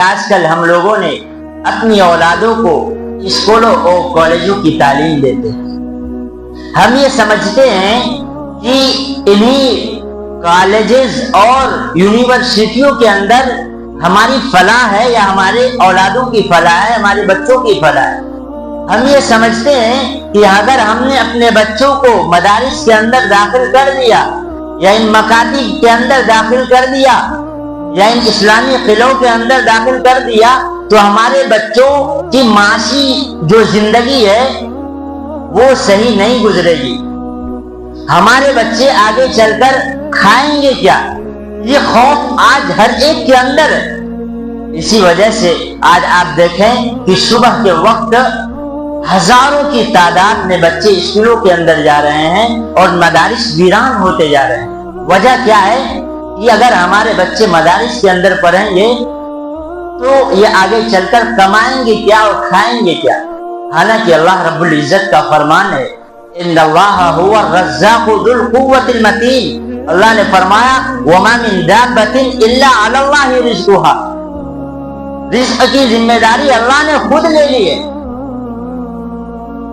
آج کل ہم لوگوں نے اپنی اولادوں کو اسکولوں اور کالجوں کی تعلیم دیتے ہیں۔ ہم یہ سمجھتے ہیں کہ انہی کالجز اور یونیورسٹیوں کے اندر ہماری فلاح ہے یا ہمارے اولادوں کی فلاح ہے، ہمارے بچوں کی فلاح ہے۔ ہم یہ سمجھتے ہیں کہ اگر ہم نے اپنے بچوں کو مدارس کے اندر داخل کر دیا یا ان مکاتب کے اندر داخل کر دیا یا ان اسلامی قلعوں کے اندر داخل کر دیا تو ہمارے بچوں کی معاشی جو زندگی ہے وہ صحیح نہیں گزرے گی، ہمارے بچے آگے چل کر کھائیں گے کیا، یہ خوف آج ہر ایک کے اندر ہے۔ اسی وجہ سے آج آپ دیکھیں کہ صبح کے وقت ہزاروں کی تعداد میں بچے اسکولوں کے اندر جا رہے ہیں اور مدارس ویران ہوتے جا رہے ہیں۔ وجہ کیا ہے کہ اگر ہمارے بچے مدارس کے اندر پڑھیں گے تو یہ آگے چل کر کمائیں گے کیا اور کھائیں گے کیا؟ حالانکہ اللہ رب العزت کا فرمان ہے ان اللہ هو الرزاق ذو القوة المتین، اللہ نے فرمایا وما من دابۃ الا علی اللہ رزقها، رزق کی ذمہ داری اللہ نے خود لے لی ہے۔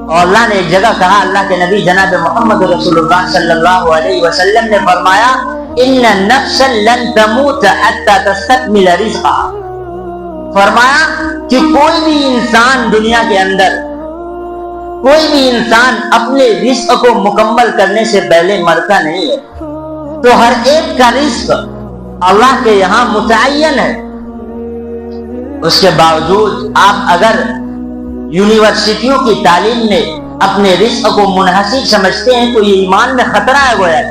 اور اللہ نے ایک جگہ کہا، اللہ کے نبی جناب محمد رسول اللہ صلی اللہ علیہ وسلم نے فرمایا ان نفسا لن تموت حتى تستكمل رزقها، فرمایا کہ کوئی بھی انسان دنیا کے اندر کوئی بھی انسان اپنے رزق کو مکمل کرنے سے پہلے مرتا نہیں ہے، تو ہر ایک کا رزق اللہ کے یہاں متعین ہے۔ اس کے باوجود آپ اگر یونیورسٹیوں کی تعلیم میں اپنے رزق کو منحصر سمجھتے ہیں تو یہ ایمان میں خطرہ ہے گویا۔